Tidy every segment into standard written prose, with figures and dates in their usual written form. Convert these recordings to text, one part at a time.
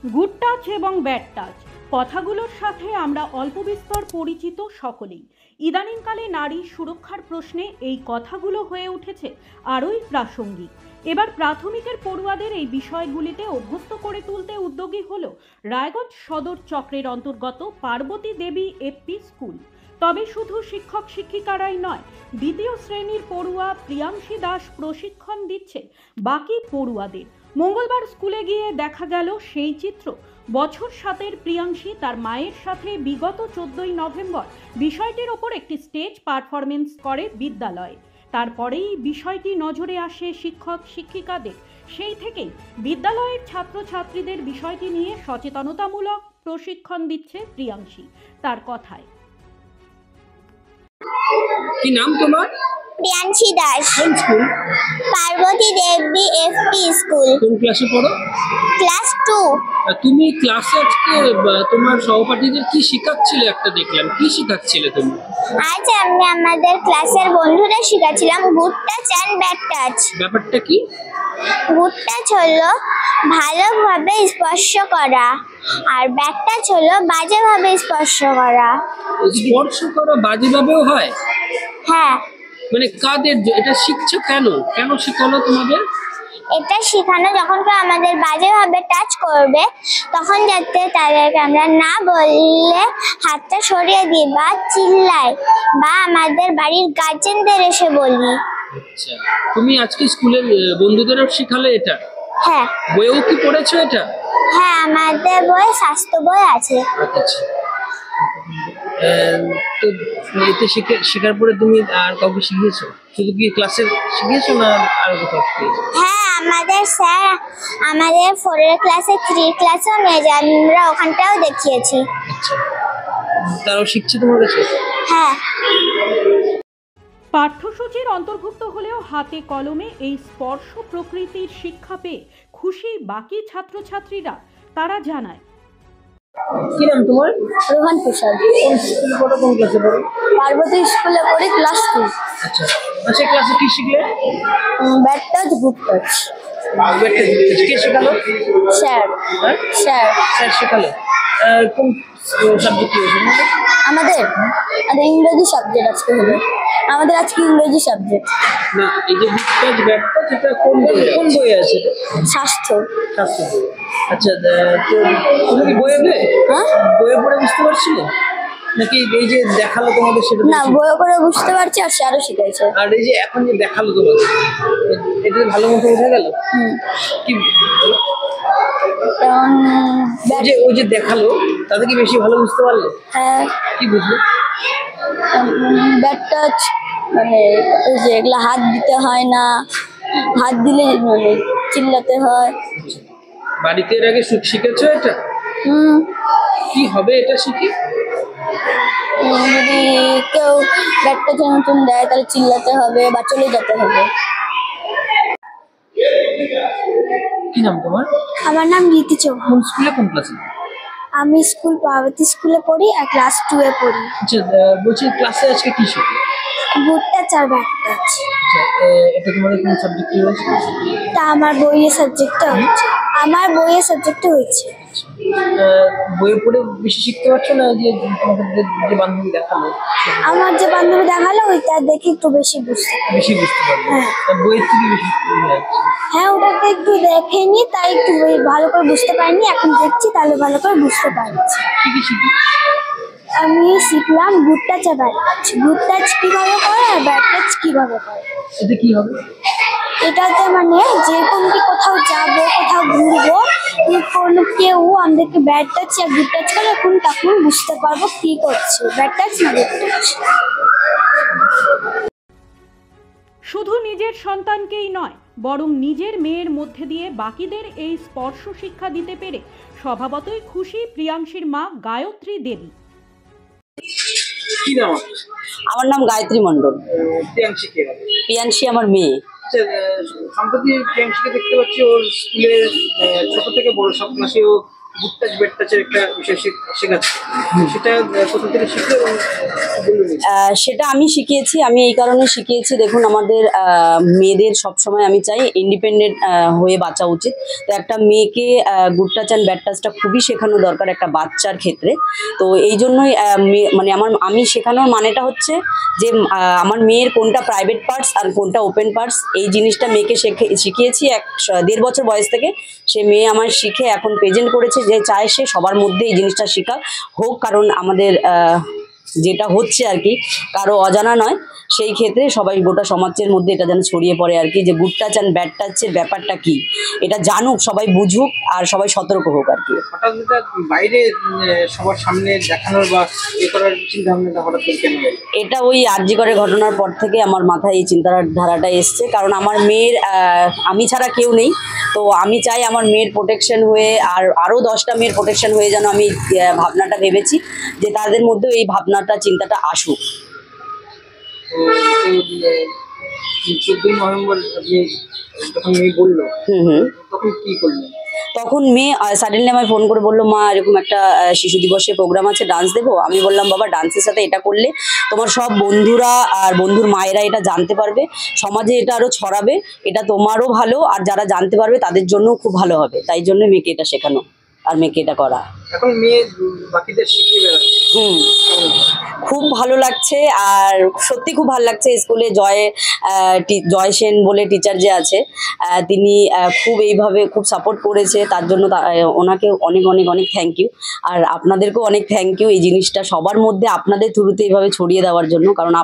Good touch এবং bad touch কথাগুলোর সাথে আমরা অল্প বিস্তর পরিচিত সকলেই। ইদানিংকালে নারী সুরক্ষার প্রশ্নে এই কথাগুলো হয়ে উঠেছে আরোই প্রাসঙ্গিক। এবার প্রাথমিকের পড়ুয়াদের এই বিষয়গুলিতে অভ্যস্ত করে তুলতে উদ্যোগী হলো রায়গঞ্জ সদর চক্রের অন্তর্গত পার্বতী দেবী এপি স্কুল। তবে শুধু শিক্ষক শিক্ষিকারাই নয়, দ্বিতীয় শ্রেণীর পড়ুয়া প্রিয়াংশী দাস প্রশিক্ষণ দিচ্ছে বাকি পড়ুয়াদের। মঙ্গলবার স্কুলে গিয়ে দেখা গেল সেই চিত্র। বছর 7-এর প্রিয়াংশী তার মায়ের সাথে বিগত 14ই নভেম্বর বিষয়টির ওপর একটি স্টেজ পারফরমেন্স করে বিদ্যালয়ে। তারপরেই বিষয়টি নজরে আসে শিক্ষক শিক্ষিকাদের। সেই থেকেই বিদ্যালয়ের ছাত্রছাত্রীদের বিষয়টি নিয়ে সচেতনতামূলক প্রশিক্ষণ দিচ্ছে প্রিয়াংশী। তার কথায়, কি নাম তোমার? প্রিয়াংশী দাস। কোন স্কুল? পার্বতী দেবী এফপি স্কুল। কোন ক্লাসে পড়ো? ক্লাস 2। তুমি ক্লাসে আজকে তোমার সহপাঠীদের কি শেখাচ্ছিলে? একটা দেখলাম, কি শেখাচ্ছিলে তুমি? আজ আমি আমাদের ক্লাসের বন্ধুদের শেখাচ্ছিলাম good touch and bad touch. ব্যাপারটা কি? গুড টাচ হলো ভালোভাবে স্পর্শ করা, আর ব্যাড টাচ হলো বাজেভাবে স্পর্শ করা। স্পর্শ করা বাজেভাবেও হয়? হ্যাঁ। মানে কাদের? এটা শিখছো কেন? কেন শেখানো তোমাদের? এটা শেখানো যখন কেউ আমাদের বাজেভাবে টাচ করবে তখন যাতে তাদেরকে আমরা না বললে হাতটা সরিয়ে দিই বা চিল্লাই বা আমাদের বাড়ির গার্জেনদের এসে বলি। আচ্ছা, তুমি আজকে স্কুলের বন্ধুদেরও শেখালে এটা? হ্যাঁ। বইও কি পড়েছো এটা? হ্যাঁ, আমাদের বই স্বাস্থ্য বই আছে। আচ্ছা, তো এতে শেখার পরে তুমি আর কাউকে শিখিয়েছো? শুধু কি ক্লাসে শিখিয়েছো না আর কোথাও শিখিয়েছো? হ্যাঁ, আমাদের স্যার আমাদের 4 ক্লাসে 3 ক্লাসেও নিয়ে যায়, আমরা ওখানটাও দেখিয়েছি। আচ্ছা, তারাও শিখছে তোমার কাছে? হ্যাঁ। পাঠ্যসূচির অন্তর্ভুক্ত হলেও হাতে কলমে এই স্পর্শ প্রকৃতির শিক্ষা পেয়ে খুশি বাকি ছাত্রছাত্রীরা। তারা জানায়, কি নাম তোমার? রোহন প্রসাদ। কোন স্কুলে পড়ো? কোন ক্লাসে পড়ো? পার্বতী স্কুলে পড়ি, ক্লাস 2। আচ্ছা, আচ্ছা, ক্লাসে কি শিখলে? Bad touch, good touch. কে শেখালো? স্যার। হ্যাঁ? স্যার শেখালো। কোন সাবজেক্ট হয়েছে? আমাদের ইংরেজি সাবজেক্ট আজকে হলো। আমাদের আজকে ইংরেজি সাবজেক্ট। না, এই যে বিকাশ ব্যাপারটা যেটা কোন বই আছে? স্বাস্থ্য। স্বাস্থ্য বই। আচ্ছা, তো তুমি কি বইয়ে হ্যাঁ, বইয়ে পড়ে বুঝতে পারছিলে নাকি এই যে দেখালো তোমাদের সেটা? না, বইয়ে করে বুঝতে পারছি আর স্যারও শিখাইছে। আর এই যে এখন যে দেখালো তোমাদের, এটা ভালো মতো বোঝা গেল? কি বলো? ওই যে দেখালো তাতে কি বেশি ভালো বুঝতে পারলে? হ্যাঁ। কি বুঝলে? ব্যাড টাচ মানে ওই যে এগুলা হাত দিতে হয় না, হাত দিলে মানে চিল্লাতে হয়। বাড়িতে এর আগে শিখেছো এটা? কি হবে এটা শিখি? যদি কেউ ব্যাড টাচের মতন দেয় তাহলে চিল্লাতে হবে বা চলে যেতে হবে। কি নাম তোমার? আমার নাম রীতি চৌহান। কোন স্কুলে, কোন ক্লাসে? আমি স্কুল পার্বতী স্কুলে পড়ি আর ক্লাস 2 এ পড়ি। আচ্ছা, বলছি ক্লাসে আজকে কি শিখলে? গুড টাচ আর ব্যাড টাচ। এটা তোমাদের কোন সাবজেক্টে হয়েছে? তা আমার বইয়ের সাবজেক্টটা হচ্ছে। আমার বইয়ের সাবজেক্টটা হচ্ছে। বইয়ে পড়ে বেশি শিখতে পারছো না যে তোমাদের যে বান্ধবী দেখালো? আমার যে বান্ধবী দেখালো ওইটা দেখে একটু বেশি বুঝতে পারবে। হ্যাঁ। বইয়ের থেকে বেশি যাচ্ছে? হ্যাঁ, ওটাতে একটু দেখেনি তাই একটু ভালো করে বুঝতে পারিনি, এখন দেখছি তাহলে ভালো করে বুঝতে পারছি। কি কি শিখি? আমি শিখলাম গুড টাচ আর ব্যাড টাচ। গুড টাচ কিভাবে করে আর ব্যাড টাচ কিভাবে করে। এতে কি হবে? এটাতে মানে যেরকম কি কোথাও যাবো, কোথাও ঘুরবো, কোনো কেউ আমাদেরকে ব্যাড টাচ আর গুড টাচ করে এখন তখন বুঝতে পারবো কি করছে, ব্যাড টাচ না গুড টাচ। শুধু নিজের সন্তানকেই নয়, বরং নিজের মেয়ের মধ্যে দিয়ে বাকিদের এই স্পর্শ শিক্ষা দিতে পেরে স্বভাবতই খুশি প্রিয়াংশীর মা গায়ত্রী দেবী। কি নাম? আমার নাম গায়ত্রী মণ্ডল। প্রিয়াংশী কে? প্রিয়াংশী আমার মেয়ে। সম্প্রতি প্রিয়াংশীকে দেখতে পাচ্ছি ওর স্কুলের ছোট থেকে বড় সব ক্লাসে ও গুড টাচ ব্যাড টাচের একটা বিষয় শেখাচ্ছে, সেটা কোথা থেকে শিখলে এবং বলবেন? সেটা আমি শিখিয়েছি। আমি এই কারণে শিখিয়েছি, দেখুন আমাদের মেয়েদের সবসময় আমি চাই ইন্ডিপেন্ডেন্ট হয়ে বাঁচা উচিত। তো একটা মেয়েকে গুড টাচ অ্যান্ড ব্যাড টাচটা খুবই শেখানো দরকার একটা বাচ্চার ক্ষেত্রে। তো এই জন্যই মানে আমি শেখানোর মানেটা হচ্ছে যে আমার মেয়ের কোনটা প্রাইভেট পার্টস আর কোনটা ওপেন পার্টস, এই জিনিসটা মেয়েকে শিখিয়েছি 1.5 বছর বয়স থেকে। সে মেয়ে আমার শিখে এখন প্রেজেন্ট করেছে, যে চায় সে সবার মধ্যে এই জিনিসটা শেখা হোক, কারণ আমাদের যেটা হচ্ছে আর কি কারো অজানা নয়। সেই ক্ষেত্রে সবাই গোটা সমাজের মধ্যে এটা যেন ছড়িয়ে পড়ে আর কি, যে গুড টাচ অ্যান্ড ব্যাড টাচের ব্যাপারটা কি, এটা জানুক, সবাই বুঝুক আর সবাই সতর্ক হোক আর কি। হঠাৎ এটা বাইরে সবার সামনে দেখানোর বা এ করার চিন্তা ভাবনাটা হঠাৎ করে কেন? এটা ওই আরজি করে ঘটনার পর থেকে আমার মাথায় এই চিন্তাধারাটা এসছে, কারণ আমার মেয়ের আমি ছাড়া কেউ নেই। তো আমি চাই আমার মেয়ের প্রোটেকশন হয়ে আরও 10টা মেয়ের প্রোটেকশন হয়ে যেন আমি ভাবনাটা ভেবেছি, যে তাদের মধ্যে এই ভাবনাটা চিন্তাটা আসুক। 14 নভেম্বর যখন মেয়ে বললো, তখন কি করলেন? তখন মেয়ে সাডেনলি আমায় ফোন করে বললো, মা এরকম একটা শিশু দিবসের প্রোগ্রাম আছে, ডান্স দেবো। আমি বললাম, বাবা ডান্সের সাথে এটা করলে তোমার সব বন্ধুরা আর বন্ধুর মায়েরা এটা জানতে পারবে, সমাজে এটা আরও ছড়াবে, এটা তোমারও ভালো, আর যারা জানতে পারবে তাদের জন্যও খুব ভালো হবে। তাই জন্য মেয়েকে এটা শেখানো আর মেয়েকে এটা করা। এখন মেয়ে বাকিদের শিখিয়ে বেড়াচ্ছে। খুব ভালো লাগছে, আর সত্যি খুব ভালো লাগছে। স্কুলে জয় সেন বলে টিচার যে আছে, তিনি খুব এইভাবে খুব সাপোর্ট করেছে, তার জন্য ওনাকে অনেক অনেক অনেক থ্যাংক ইউ। আর আপনাদেরকেও অনেক থ্যাংক ইউ এই জিনিসটা সবার মধ্যে আপনাদের থ্রুতে এইভাবে ছড়িয়ে দেওয়ার জন্য, কারণ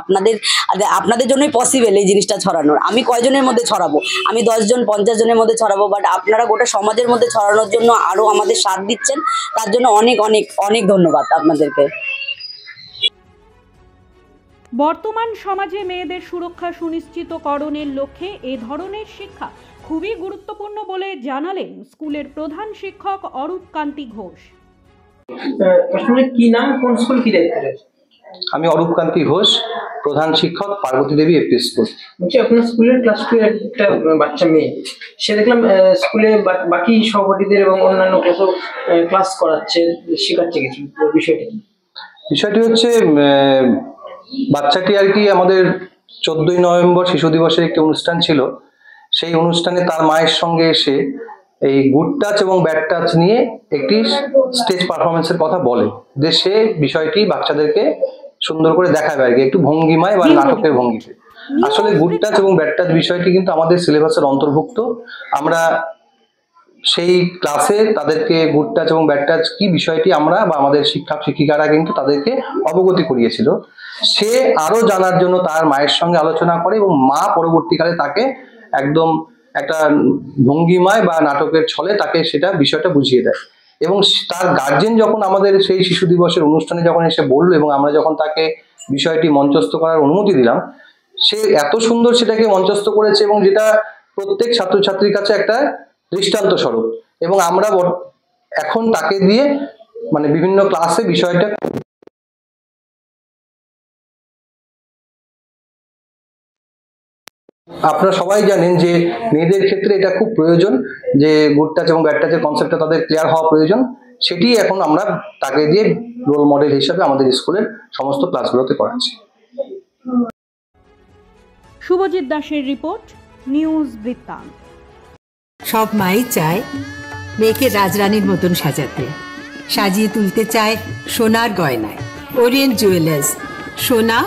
আপনাদের জন্যই পসিবল এই জিনিসটা ছড়ানোর। আমি কয়জনের মধ্যে ছড়াবো? আমি 10 জন 50 জনের মধ্যে ছড়াবো, বাট আপনারা গোটা সমাজের মধ্যে ছড়ানোর জন্য আরও আমাদের সাথ দিচ্ছেন, তার জন্য অনেক অনেক অনেক ধন্যবাদ আপনাদেরকে। বর্তমান সমাজে মেয়েদের সুরক্ষা সুনিশ্চিতকরণের লক্ষ্যে এ ধরনের শিক্ষা খুবই গুরুত্বপূর্ণ বলে জানালেন স্কুলের প্রধান শিক্ষক অরূপ কান্তি ঘোষ। কি নাম, কোন স্কুল, কি দায়িত্ব রয়েছে? আমি অরূপ কান্তি ঘোষ, প্রধান শিক্ষক, পার্বতী দেবী এপি স্কুল। বলছি, আপনার স্কুলের ক্লাস 2 একটা বাচ্চা মেয়ে, সে দেখলাম স্কুলে বাকি সহপাঠীদের এবং অন্যান্য ক্লাস করাচ্ছে, শেখাচ্ছে কিছু, বিষয়টি হচ্ছে বাচ্চাটি আর কি আমাদের 14ই নভেম্বর শিশু দিবসের একটি অনুষ্ঠান ছিল। সেই অনুষ্ঠানে তার মায়ের সঙ্গে এসে এই গুড টাচ এবং ব্যাড টাচ নিয়ে একটি স্টেজ পারফরমেন্সের কথা বলে, যে সে বিষয়টি বাচ্চাদেরকে সুন্দর করে দেখাবে আর কি, একটু ভঙ্গিমায় বা নাটকের ভঙ্গিতে। আসলে গুড টাচ এবং ব্যাড টাচ বিষয়টি কিন্তু আমাদের সিলেবাসের অন্তর্ভুক্ত। আমরা সেই ক্লাসে তাদেরকে গুড টাচ এবং ব্যাড টাচ কি বিষয়টি আমরা বা আমাদের শিক্ষক শিক্ষিকারা কিন্তু তাদেরকে অবগতি করিয়েছিল। সে আরো জানার জন্য তার মায়ের সঙ্গে আলোচনা করে, এবং মা পরবর্তীকালে তাকে একদম একটা ভঙ্গিমায় বা নাটকের ছলে তাকে সেটা বিষয়টা বুঝিয়ে দেয়। এবং তার গার্জেন যখন আমাদের সেই শিশু দিবসের অনুষ্ঠানে যখন এসে বললো, এবং আমরা যখন তাকে বিষয়টি মঞ্চস্থ করার অনুমতি দিলাম, সে এত সুন্দর সেটাকে মঞ্চস্থ করেছে, এবং যেটা প্রত্যেক ছাত্রছাত্রীর কাছে একটা দৃষ্টান্ত স্বরূপ। এবং আমরা এখন তাকে দিয়ে মানে বিভিন্ন ক্লাসে বিষয়টা আপনারা সবাই জানেন যে মেয়েদের ক্ষেত্রে এটা খুব প্রয়োজন, যে গুড টাচ এবং ব্যাড টাচের কনসেপ্টটা তাদের ক্লিয়ার হওয়া প্রয়োজন। সেটি এখন আমরা তাকে দিয়ে রোল মডেল হিসাবে আমাদের স্কুলের সমস্ত ক্লাসগুলোতে করাচ্ছি। শুভজিৎ দাসের রিপোর্ট, নিউজ বৃত্তান্ত। সব মাই চায় মেয়েকে রাজরানীর মতন সাজাতে, সাজিয়ে তুলতে চায় সোনার গয়নায়। ওরিয়েন্ট জুয়েলার্স, সোনা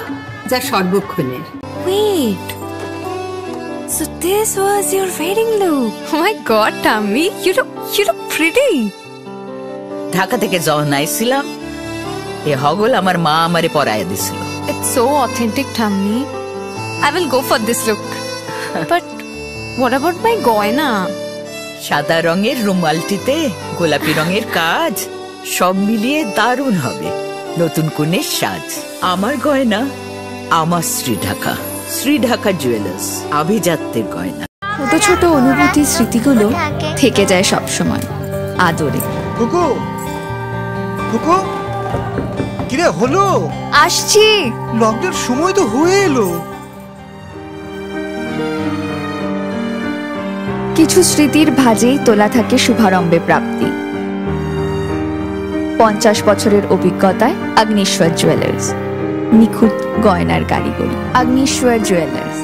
যা সর্বক্ষণের। Wait, so this was your wedding look? Oh my God, Tammy, you look pretty. Dhaka থেকে যখন আইছিলাম, এ হগল আমার মা আমারে পরাইয়া দিছিল। It's so authentic, Tammy. I will go for this look. But what about my goina? সাদা রঙের রুমালটিতে গোলাপি রঙের কাজ, সব মিলিয়ে দারুণ হবে নতুন কনের সাজ। আমার গয়না আমার শ্রী ঢাকা জুয়েলার্স, আভিজাত্যের গয়না। ছোট ছোট অনুভূতি স্মৃতিগুলো থেকে যায় সব সময় আদরে। কুকু কুকু, কিরে হলো? আসছি, লকডাউন সময় তো হয়ে এলো। কিছু স্মৃতির ভাজেই তোলা থাকে শুভারম্ভে প্রাপ্তি। 50 বছরের অভিজ্ঞতায় আগ্নেশ্বর জুয়েলার্স, নিখুঁত গয়নার কারিগরি। Agneshwar jewellers,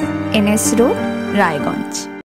NS road, Raiganj.